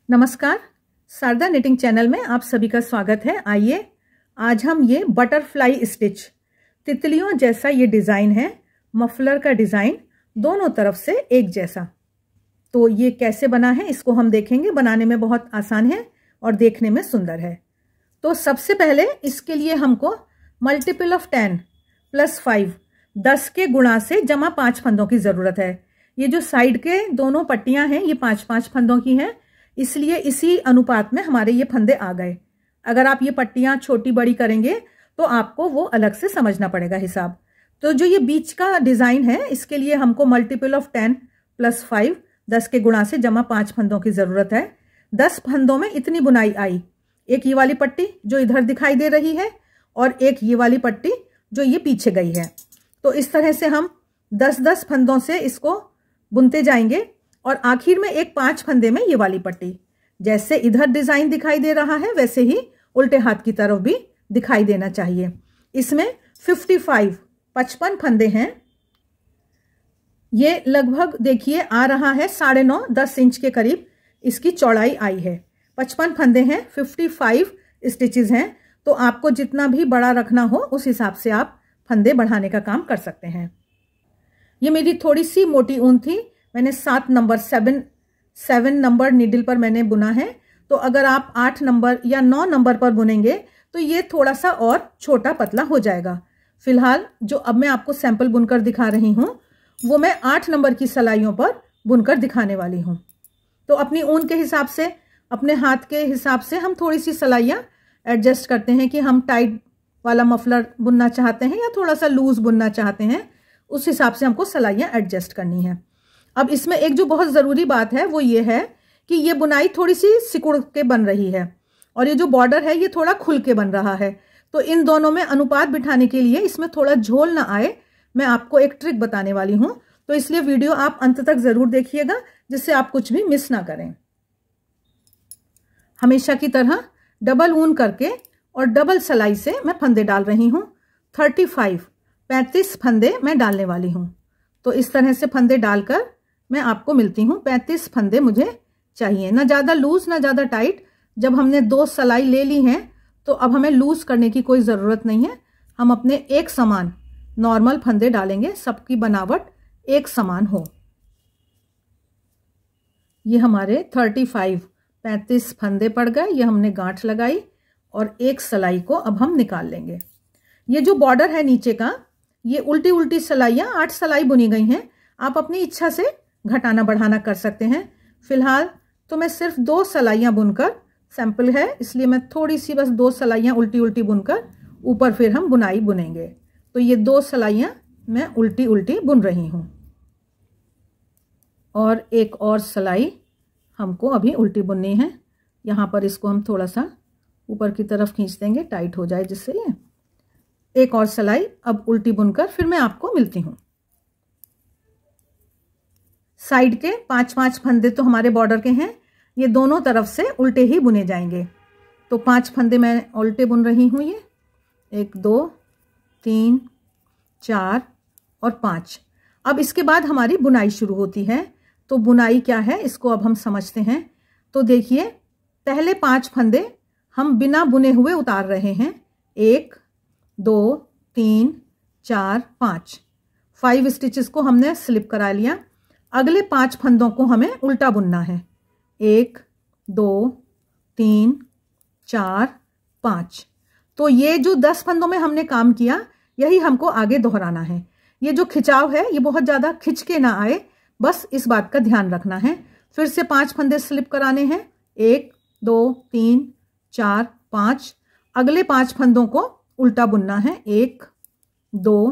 नमस्कार, Sharda knitting channel में आप सभी का स्वागत है। आइए आज हम ये बटरफ्लाई स्टिच तितलियों जैसा ये डिज़ाइन है, मफलर का डिज़ाइन दोनों तरफ से एक जैसा। तो ये कैसे बना है इसको हम देखेंगे। बनाने में बहुत आसान है और देखने में सुंदर है। तो सबसे पहले इसके लिए हमको मल्टीपल ऑफ 10 + 5 10 के गुणा से जमा 5 फंदों की ज़रूरत है। ये जो साइड के दोनों पट्टियां हैं ये 5-5 फंदों की हैं, इसलिए इसी अनुपात में हमारे ये फंदे आ गए। अगर आप ये पट्टियां छोटी बड़ी करेंगे तो आपको वो अलग से समझना पड़ेगा हिसाब। तो जो ये बीच का डिज़ाइन है इसके लिए हमको मल्टीपल ऑफ 10 + 5 10 के गुणा से जमा 5 फंदों की ज़रूरत है। 10 फंदों में इतनी बुनाई आई, एक ये वाली पट्टी जो इधर दिखाई दे रही है और एक ये वाली पट्टी जो ये पीछे गई है। तो इस तरह से हम 10-10 फंदों से इसको बुनते जाएंगे और आखिर में एक 5 फंदे में ये वाली पट्टी। जैसे इधर डिजाइन दिखाई दे रहा है वैसे ही उल्टे हाथ की तरफ भी दिखाई देना चाहिए। इसमें 55 फंदे हैं। ये लगभग देखिए आ रहा है 9.5-10 इंच के करीब इसकी चौड़ाई आई है। 55 फंदे हैं, 55 स्टिचेस हैं। तो आपको जितना भी बड़ा रखना हो उस हिसाब से आप फंदे बढ़ाने का काम कर सकते हैं। ये मेरी थोड़ी सी मोटी ऊन थी, मैंने 7 नंबर नीडल पर मैंने बुना है। तो अगर आप 8 नंबर या 9 नंबर पर बुनेंगे तो ये थोड़ा सा और छोटा पतला हो जाएगा। फिलहाल जो अब मैं आपको सैंपल बुनकर दिखा रही हूँ वो मैं 8 नंबर की सलाइयों पर बुनकर दिखाने वाली हूँ। तो अपनी ऊन के हिसाब से, अपने हाथ के हिसाब से हम थोड़ी सी सलाइयाँ एडजस्ट करते हैं कि हम टाइट वाला मफलर बुनना चाहते हैं या थोड़ा सा लूज बुनना चाहते हैं, उस हिसाब से हमको सलाइयाँ एडजस्ट करनी है। अब इसमें एक जो बहुत ज़रूरी बात है वो ये है कि ये बुनाई थोड़ी सी सिकुड़ के बन रही है और ये जो बॉर्डर है ये थोड़ा खुल के बन रहा है। तो इन दोनों में अनुपात बिठाने के लिए, इसमें थोड़ा झोल ना आए, मैं आपको एक ट्रिक बताने वाली हूँ। तो इसलिए वीडियो आप अंत तक ज़रूर देखिएगा जिससे आप कुछ भी मिस ना करें। हमेशा की तरह डबल ऊन करके और डबल सलाई से मैं फंदे डाल रही हूँ। 35 फंदे मैं डालने वाली हूँ। तो इस तरह से फंदे डालकर मैं आपको मिलती हूँ। 35 फंदे मुझे चाहिए, ना ज़्यादा लूज ना ज़्यादा टाइट। जब हमने 2 सलाई ले ली हैं तो अब हमें लूज करने की कोई ज़रूरत नहीं है। हम अपने एक समान नॉर्मल फंदे डालेंगे, सबकी बनावट एक समान हो। ये हमारे 35 फंदे पड़ गए। ये हमने गांठ लगाई और एक सलाई को अब हम निकाल लेंगे। ये जो बॉर्डर है नीचे का, ये उल्टी उल्टी सलाइयाँ 8 सलाई बुनी गई हैं। आप अपनी इच्छा से घटाना बढ़ाना कर सकते हैं। फिलहाल तो मैं सिर्फ 2 सलाइयाँ बुनकर, सैंपल है इसलिए मैं थोड़ी सी बस 2 सलाइयाँ उल्टी उल्टी बुनकर ऊपर फिर हम बुनाई बुनेंगे। तो ये 2 सलाइयाँ मैं उल्टी उल्टी बुन रही हूँ और एक और सलाई हमको अभी उल्टी बुननी है। यहाँ पर इसको हम थोड़ा सा ऊपर की तरफ खींच देंगे, टाइट हो जाए जिससे ये। एक और सलाई अब उल्टी बुनकर फिर मैं आपको मिलती हूँ। साइड के 5-5 फंदे तो हमारे बॉर्डर के हैं, ये दोनों तरफ से उल्टे ही बुने जाएंगे। तो 5 फंदे मैं उल्टे बुन रही हूँ। ये 1 2 3 4 और 5। अब इसके बाद हमारी बुनाई शुरू होती है। तो बुनाई क्या है इसको अब हम समझते हैं। तो देखिए, पहले 5 फंदे हम बिना बुने हुए उतार रहे हैं। 1 2 3 4 5 स्टिचेस को हमने स्लिप करा लिया। अगले 5 फंदों को हमें उल्टा बुनना है। 1 2 3 4 5। तो ये जो 10 फंदों में हमने काम किया यही हमको आगे दोहराना है। ये जो खिंचाव है ये बहुत ज़्यादा खिंच के ना आए, बस इस बात का ध्यान रखना है। फिर से 5 फंदे स्लिप कराने हैं। 1 2 3 4 5। अगले 5 फंदों को उल्टा बुनना है। 1 2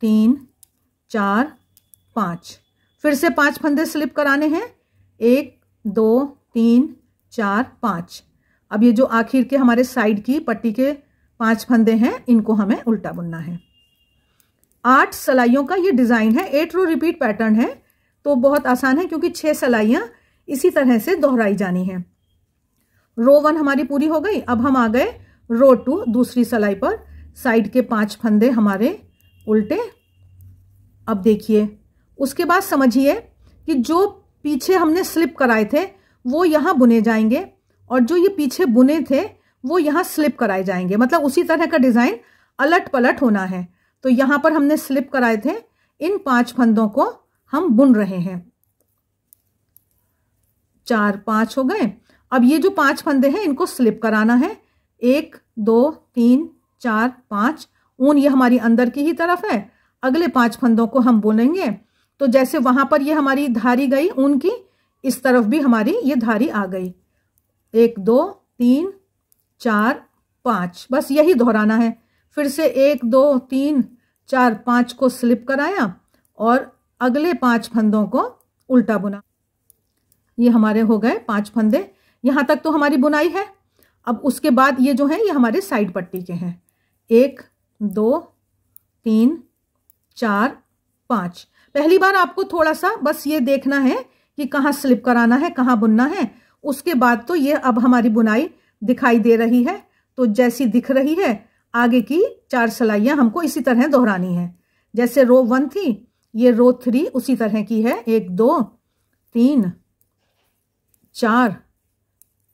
3 4 5। फिर से 5 फंदे स्लिप कराने हैं। 1 2 3 4 5। अब ये जो आखिर के हमारे साइड की पट्टी के 5 फंदे हैं इनको हमें उल्टा बुनना है। 8 सलाइयों का ये डिज़ाइन है। 8 रो रिपीट पैटर्न है तो बहुत आसान है क्योंकि 6 सलाइयाँ इसी तरह से दोहराई जानी है। रो 1 हमारी पूरी हो गई। अब हम आ गए रो 2 दूसरी सलाई पर। साइड के 5 फंदे हमारे उल्टे। अब देखिए, उसके बाद समझिए कि जो पीछे हमने स्लिप कराए थे वो यहाँ बुने जाएंगे और जो ये पीछे बुने थे वो यहाँ स्लिप कराए जाएंगे। मतलब उसी तरह का डिजाइन अलट पलट होना है। तो यहाँ पर हमने स्लिप कराए थे, इन 5 फंदों को हम बुन रहे हैं। 4 5 हो गए। अब ये जो 5 फंदे हैं इनको स्लिप कराना है। 1 2 3 4 5। ऊन ये हमारी अंदर की ही तरफ है। अगले 5 फंदों को हम बुनेंगे। तो जैसे वहां पर ये हमारी धारी गई ऊन की, इस तरफ भी हमारी ये धारी आ गई। 1 2 3 4 5, बस यही दोहराना है। फिर से 1 2 3 4 5 को स्लिप कराया और अगले 5 फंदों को उल्टा बुना। ये हमारे हो गए 5 फंदे। यहां तक तो हमारी बुनाई है। अब उसके बाद ये जो है ये हमारे साइड पट्टी के हैं। 1 2 3 4 5। पहली बार आपको थोड़ा सा बस ये देखना है कि कहाँ स्लिप कराना है, कहाँ बुनना है। उसके बाद तो ये अब हमारी बुनाई दिखाई दे रही है। तो जैसी दिख रही है आगे की 4 सिलाइयां हमको इसी तरह दोहरानी है। जैसे रो 1 थी, ये रो 3 उसी तरह की है। 1 2 3 4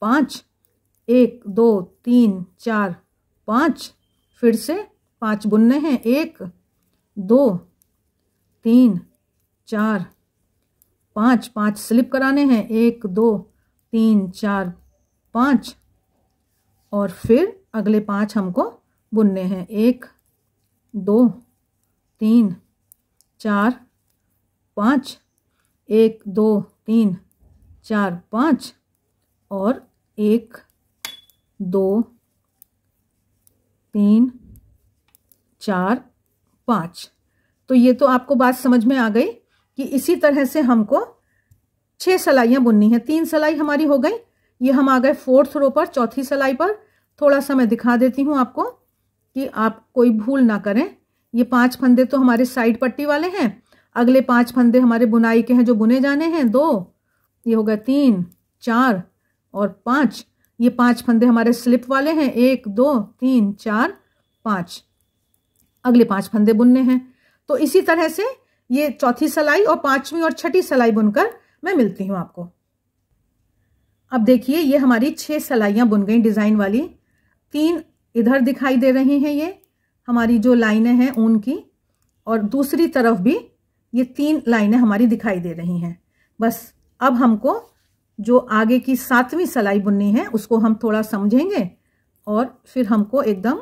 5, 1 2 3 4 5। फिर से 5 बुनने हैं। 1 2 3 4 5, 5 स्लिप कराने हैं। 1 2 3 4 5 और फिर अगले 5 हमको बुनने हैं। 1 2 3 4 5, 1 2 3 4 5 और 1 2 3 4 5। तो ये तो आपको बात समझ में आ गई कि इसी तरह से हमको 6 सिलाइयां बुननी है। 3 सिलाई हमारी हो गई। ये हम आ गए 4th रो पर, चौथी सिलाई पर। थोड़ा सा मैं दिखा देती हूं आपको कि आप कोई भूल ना करें। ये 5 फंदे तो हमारे साइड पट्टी वाले हैं। अगले 5 फंदे हमारे बुनाई के हैं जो बुने जाने हैं। 2, ये हो गए 3 4 और 5। ये 5 फंदे हमारे स्लिप वाले हैं। 1 2 3 4 5। अगले 5 फंदे बुनने हैं। तो इसी तरह से ये चौथी सिलाई और 5वीं और 6ठी सिलाई बुनकर मैं मिलती हूं आपको। अब देखिए ये हमारी 6 सिलाइयां बुन गई डिजाइन वाली। 3 इधर दिखाई दे रही हैं, ये हमारी जो लाइनें हैं ऊन की, और दूसरी तरफ भी ये 3 लाइनें हमारी दिखाई दे रही हैं। बस अब हमको जो आगे की 7वीं सिलाई बुननी है उसको हम थोड़ा समझेंगे और फिर हमको एकदम,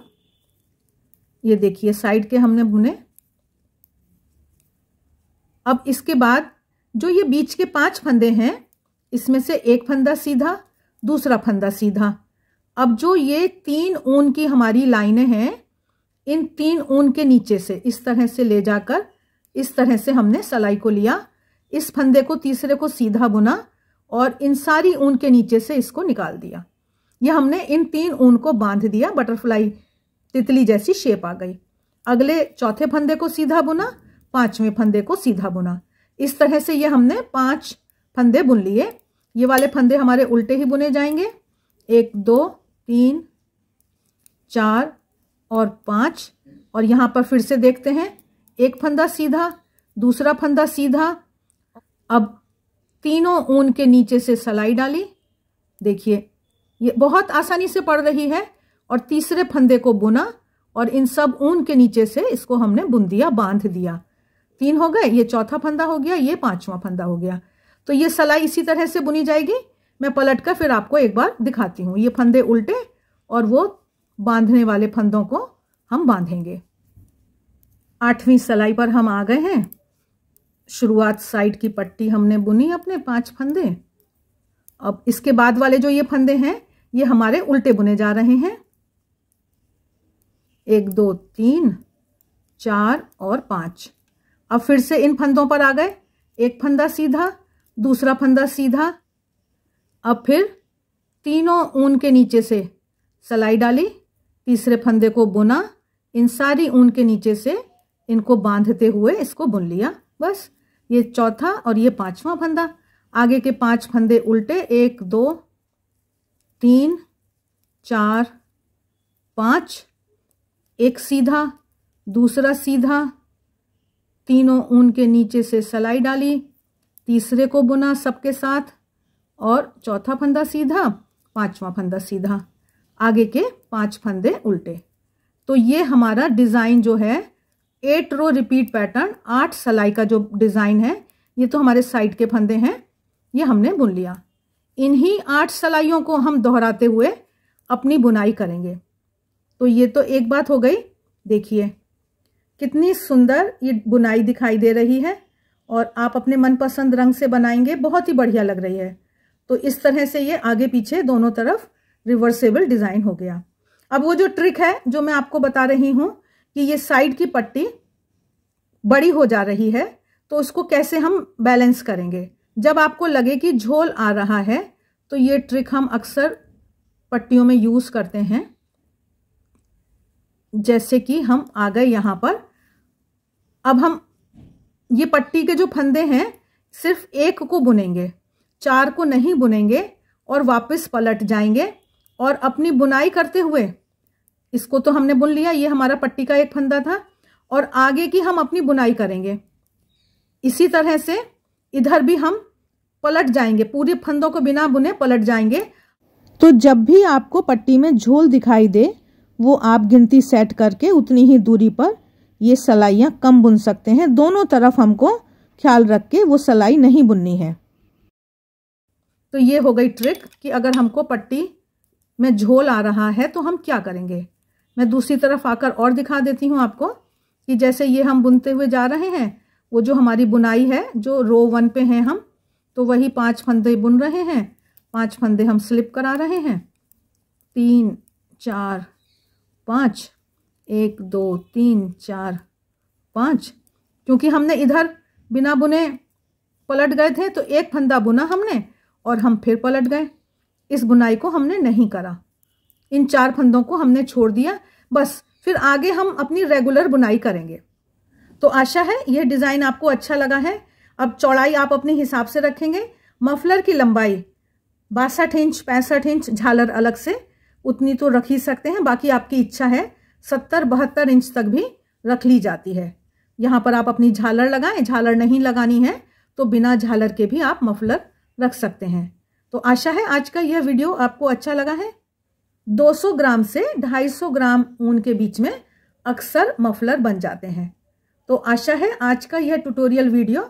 ये देखिए साइड के हमने बुने। अब इसके बाद जो ये बीच के 5 फंदे हैं इसमें से एक फंदा सीधा, दूसरा फंदा सीधा। अब जो ये 3 ऊन की हमारी लाइनें हैं, इन 3 ऊन के नीचे से इस तरह से ले जाकर इस तरह से हमने सिलाई को लिया। इस फंदे को तीसरे को सीधा बुना और इन सारी ऊन के नीचे से इसको निकाल दिया। ये हमने इन 3 ऊन को बांध दिया। बटरफ्लाई तितली जैसी शेप आ गई। अगले चौथे फंदे को सीधा बुना, 5वें फंदे को सीधा बुना। इस तरह से ये हमने 5 फंदे बुन लिए। ये वाले फंदे हमारे उल्टे ही बुने जाएंगे। 1 2 3 4 और 5। और यहां पर फिर से देखते हैं, एक फंदा सीधा, दूसरा फंदा सीधा। अब तीनों ऊन के नीचे से सिलाई डाली। देखिए ये बहुत आसानी से पड़ रही है। और तीसरे फंदे को बुना और इन सब ऊन के नीचे से इसको हमने बुन दिया, बांध दिया। 3 हो गए। ये चौथा फंदा हो गया, ये 5वां फंदा हो गया। तो ये सिलाई इसी तरह से बुनी जाएगी। मैं पलट कर फिर आपको एक बार दिखाती हूँ। ये फंदे उल्टे और वो बांधने वाले फंदों को हम बांधेंगे। 8वीं सिलाई पर हम आ गए हैं। शुरुआत साइड की पट्टी हमने बुनी अपने 5 फंदे। अब इसके बाद वाले जो ये फंदे हैं ये हमारे उल्टे बुने जा रहे हैं। 1 2 3 4 और 5। अब फिर से इन फंदों पर आ गए। एक फंदा सीधा, दूसरा फंदा सीधा। अब फिर तीनों ऊन के नीचे से सिलाई डाली, तीसरे फंदे को बुना, इन सारी ऊन के नीचे से इनको बांधते हुए इसको बुन लिया। बस ये चौथा और ये 5वां फंदा। आगे के 5 फंदे उल्टे। 1 2 3 4 5। एक सीधा, दूसरा सीधा, तीनों ऊन के नीचे से सिलाई डाली, तीसरे को बुना सबके साथ और चौथा फंदा सीधा, पांचवा फंदा सीधा, आगे के 5 फंदे उल्टे। तो ये हमारा डिज़ाइन जो है 8 रो रिपीट पैटर्न, 8 सिलाई का जो डिज़ाइन है, ये तो हमारे साइड के फंदे हैं, ये हमने बुन लिया। इन्हीं 8 सिलाइयों को हम दोहराते हुए अपनी बुनाई करेंगे। तो ये तो एक बात हो गई। देखिए कितनी सुंदर ये बुनाई दिखाई दे रही है और आप अपने मनपसंद रंग से बनाएंगे, बहुत ही बढ़िया लग रही है। तो इस तरह से ये आगे पीछे दोनों तरफ रिवर्सेबल डिज़ाइन हो गया। अब वो जो ट्रिक है जो मैं आपको बता रही हूँ कि ये साइड की पट्टी बड़ी हो जा रही है, तो उसको कैसे हम बैलेंस करेंगे। जब आपको लगे कि झोल आ रहा है तो ये ट्रिक हम अक्सर पट्टियों में यूज़ करते हैं। जैसे कि हम आ गए यहाँ पर, अब हम ये पट्टी के जो फंदे हैं सिर्फ एक को बुनेंगे, 4 को नहीं बुनेंगे और वापस पलट जाएंगे और अपनी बुनाई करते हुए, इसको तो हमने बुन लिया, ये हमारा पट्टी का एक फंदा था, और आगे की हम अपनी बुनाई करेंगे। इसी तरह से इधर भी हम पलट जाएंगे, पूरे फंदों को बिना बुने पलट जाएंगे। तो जब भी आपको पट्टी में झोल दिखाई दे, वो आप गिनती सेट करके उतनी ही दूरी पर ये सिलाइयाँ कम बुन सकते हैं। दोनों तरफ हमको ख्याल रख के वो सिलाई नहीं बुननी है। तो ये हो गई ट्रिक कि अगर हमको पट्टी में झोल आ रहा है तो हम क्या करेंगे। मैं दूसरी तरफ आकर और दिखा देती हूँ आपको कि जैसे ये हम बुनते हुए जा रहे हैं, वो जो हमारी बुनाई है जो रो 1 पे हैं हम, तो वही 5 फंदे बुन रहे हैं, 5 फंदे हम स्लिप करा रहे हैं, 3 4 5, 1 2 3 4 5। क्योंकि हमने इधर बिना बुने पलट गए थे तो एक फंदा बुना हमने और हम फिर पलट गए, इस बुनाई को हमने नहीं करा, इन 4 फंदों को हमने छोड़ दिया। बस फिर आगे हम अपनी रेगुलर बुनाई करेंगे। तो आशा है यह डिज़ाइन आपको अच्छा लगा है। अब चौड़ाई आप अपने हिसाब से रखेंगे। मफलर की लंबाई 62 इंच 65 इंच, झालर अलग से उतनी तो रख ही सकते हैं, बाकी आपकी इच्छा है 70-72 इंच तक भी रख ली जाती है। यहाँ पर आप अपनी झालर लगाएं, झालर नहीं लगानी है तो बिना झालर के भी आप मफलर रख सकते हैं। तो आशा है आज का यह वीडियो आपको अच्छा लगा है। 200 ग्राम से 250 ग्राम ऊन के बीच में अक्सर मफलर बन जाते हैं। तो आशा है आज का यह ट्यूटोरियल वीडियो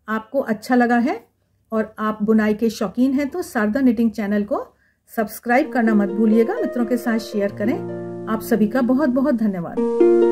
आपको अच्छा लगा है और आप बुनाई के शौकीन हैं तो शारदा निटिंग चैनल को सब्सक्राइब करना मत भूलिएगा, मित्रों के साथ शेयर करें। आप सभी का बहुत बहुत धन्यवाद।